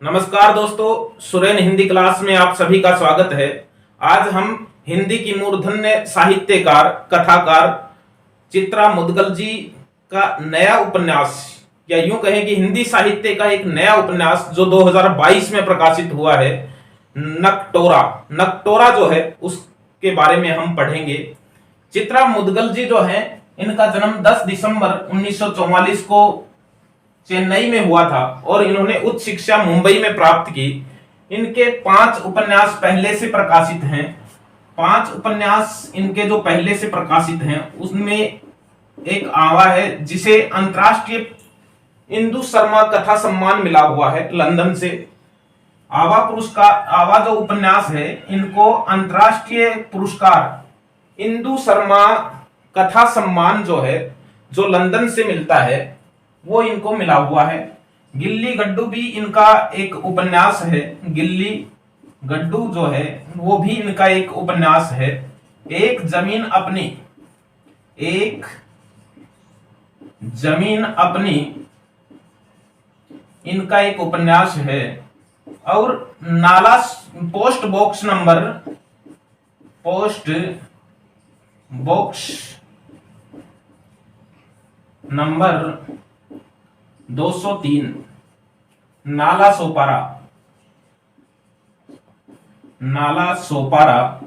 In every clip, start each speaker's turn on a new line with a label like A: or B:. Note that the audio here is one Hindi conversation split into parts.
A: नमस्कार दोस्तों, सुरेन हिंदी क्लास में आप सभी का स्वागत है। आज हम हिंदी की मूर्धन्य साहित्यकार कथाकार चित्रा मुदगल जी का नया उपन्यास या यूं कहें कि हिंदी साहित्य का एक नया उपन्यास जो 2022 में प्रकाशित हुआ है, नकटोरा। नकटोरा जो है उसके बारे में हम पढ़ेंगे। चित्रा मुदगल जी जो है, इनका जन्म 10 दिसंबर 1944 को चेन्नई में हुआ था और इन्होंने उच्च शिक्षा मुंबई में प्राप्त की। इनके 5 उपन्यास पहले से प्रकाशित हैं। 5 उपन्यास इनके जो पहले से प्रकाशित हैं उसमें एक आवा है जिसे अंतर्राष्ट्रीय इंदु शर्मा कथा सम्मान मिला हुआ है लंदन से। आवा पुरस्कार, आवा जो उपन्यास है, इनको अंतर्राष्ट्रीय पुरस्कार इंदु शर्मा कथा सम्मान जो है, जो लंदन से मिलता है, वो इनको मिला हुआ है। गिल्ली गड्डू भी इनका एक उपन्यास है। गिल्ली गड्डू जो है वो भी इनका एक उपन्यास है। एक जमीन अपनी, एक जमीन अपनी इनका एक उपन्यास है। और नाला post box number 203 Nala Sopara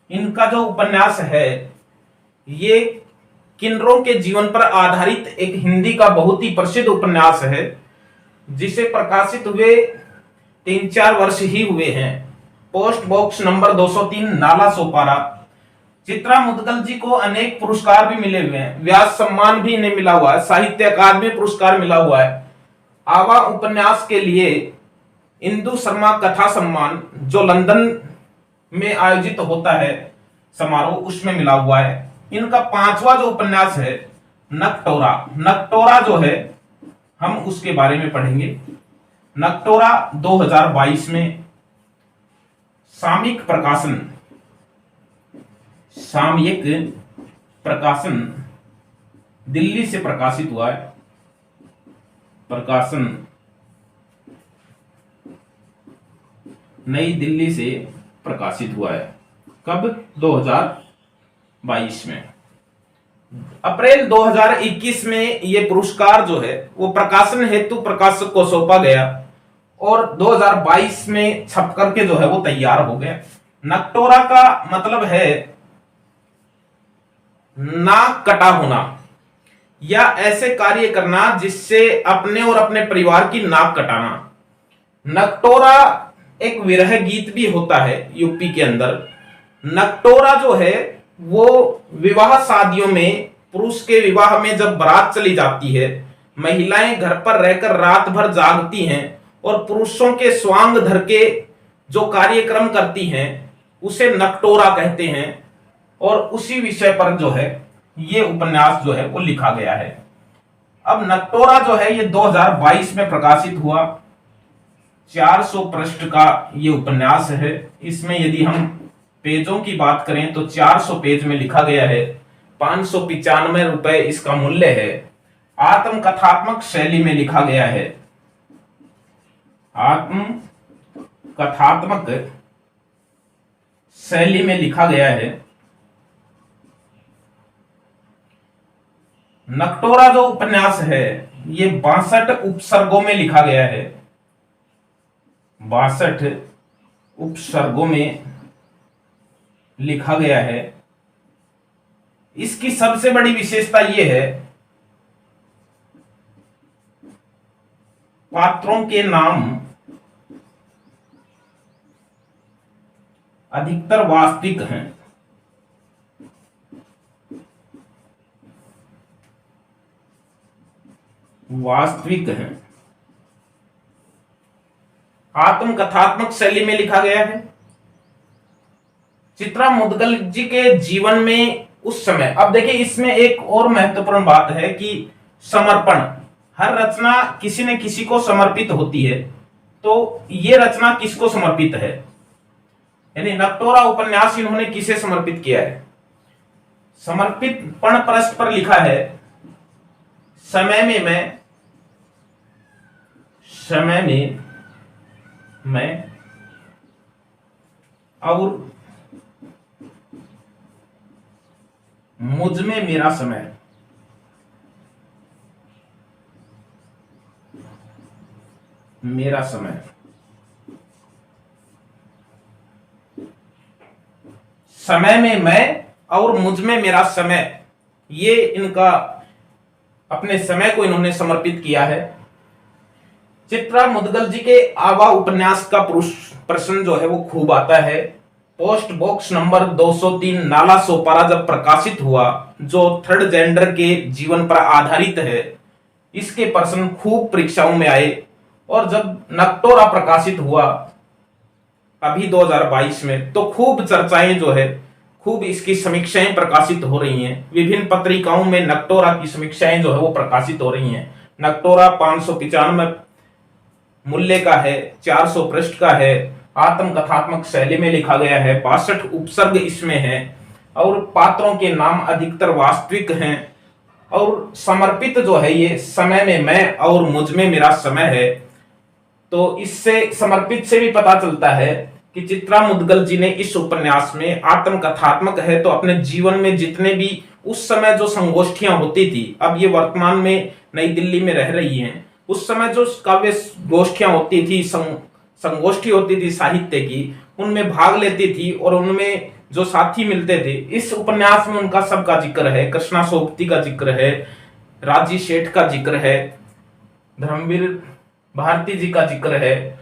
A: इनका जो उपन्यास है, ये किन्नरों के जीवन पर आधारित एक हिंदी का बहुत ही प्रसिद्ध उपन्यास है, जिसे प्रकाशित हुए 3-4 वर्ष ही हुए हैं। Post box number 203 Nala Sopara. Chitra Mudgal जी को अनेक पुरस्कार भी मिले हुए हैं। व्यास सम्मान भी इन्हें मिला हुआ है। साहित्य अकादमी पुरस्कार मिला हुआ है। आवा उपन्यास के लिए इंदु शर्मा कथा सम्मान, जो लंदन में आयोजित होता है समारोह, उसमें मिला हुआ है। इनका 5वां जो उपन्यास है नकटोरा जो है, हम उसके बारे में पढ़ेंगे। नकटोरा 2022 में सामयिक प्रकाशन दिल्ली से प्रकाशित हुआ है। प्रकाशन नई दिल्ली से प्रकाशित हुआ है। कब? 2022 में। अप्रैल 2021 में यह पुरस्कार जो है वो प्रकाशन हेतु प्रकाशक को सौंपा गया और 2022 में छप करके जो है वो तैयार हो गया। नकटोरा का मतलब है नाक कटा होना या ऐसे कार्य करना जिससे अपने और अपने परिवार की नाक कटाना। नकटोरा एक विरह गीत भी होता है यूपी के अंदर। नकटोरा जो है वो विवाह शादियों में, पुरुष के विवाह में जब बारात चली जाती है, महिलाएं घर पर रहकर रात भर जागती हैं और पुरुषों के स्वांग धर के जो कार्यक्रम करती हैं उसे नकटोरा कहते हैं। और उसी विषय पर जो है ये उपन्यास जो है वो लिखा गया है। अब नकटोरा जो है ये 2022 में प्रकाशित हुआ। 400 पृष्ठ का ये उपन्यास है। इसमें यदि हम पेजों की बात करें तो 400 पेज में लिखा गया है। 595 रुपए इसका मूल्य है। आत्म कथात्मक शैली में लिखा गया है। आत्म कथात्मक शैली में लिखा गया है। नकटोरा जो उपन्यास है ये 62 उपसर्गों में लिखा गया है। 62 उपसर्गों में लिखा गया है। इसकी सबसे बड़ी विशेषता यह है, पात्रों के नाम अधिकतर वास्तविक हैं। आत्म कथात्मक शैली में लिखा गया है। चित्रा मुदगल जी के जीवन में उस समय, अब देखिए इसमें एक और महत्वपूर्ण बात है कि समर्पण। हर रचना किसी न किसी को समर्पित होती है, तो ये रचना किसको समर्पित है, यानी नकटोरा उपन्यास इन्होंने किसे समर्पित किया है? समर्पित पण प्रश्न पर लिखा है, समय में मैं समय में मैं और मुझ में मेरा समय। मेरा समय, समय में मैं और मुझ में मेरा समय, ये इनका अपने समय को इन्होंने समर्पित किया है। चित्रा मुदगल जी के आवा उपन्यास का प्रश्न जो है वो खूब आता है। Post box number 203 Nala Sopara जब प्रकाशित हुआ, जो थर्ड जेंडर के जीवन पर आधारित है, इसके प्रश्न खूब परीक्षाओं में आए। और जब नक्टोरा प्रकाशित हुआ अभी 2022 में, तो खूब चर्चाएं जो है, खूब इसकी समीक्षाएं प्रकाशित हो रही हैं। विभिन्न पत्रिकाओं में नक्टोरा की समीक्षाएं जो है वो प्रकाशित हो रही हैं। नक्टोरा 595 मूल्य का है, 400 पृष्ठ का है, आत्मकथात्मक शैली में लिखा गया है, 62 उपसर्ग इसमें है और पात्रों के नाम अधिकतर वास्तविक हैं और समर्पित जो है ये समय में मैं और मुझ में मेरा समय है। तो इससे समर्पित से भी पता चलता है कि चित्रा मुदगल जी ने इस उपन्यास में आत्मकथात्मक है, तो अपने जीवन में जितने भी उस समय जो संगोष्ठियां होती थी, अब ये वर्तमान में नई दिल्ली में रह रही हैं, उस समय जो काव्य गोष्ठियां होती थी, संगोष्ठी होती थी साहित्य की, उनमें भाग लेती थी और उनमें जो साथी मिलते थे, इस उपन्यास में उनका सबका जिक्र है। कृष्णा सोबती का जिक्र है, राजी शेठ का जिक्र है, धर्मवीर भारती जी का जिक्र है।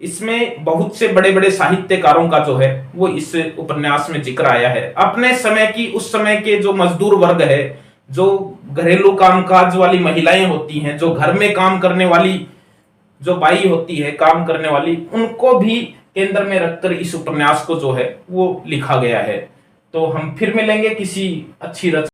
A: इसमें बहुत से बड़े बड़े साहित्यकारों का जो है वो इस उपन्यास में जिक्र आया है। अपने समय की, उस समय के जो मजदूर वर्ग है, जो घरेलू कामकाज वाली महिलाएं होती हैं, जो घर में काम करने वाली जो बाई होती है, काम करने वाली, उनको भी केंद्र में रखकर इस उपन्यास को जो है वो लिखा गया है। तो हम फिर मिलेंगे किसी अच्छी रचना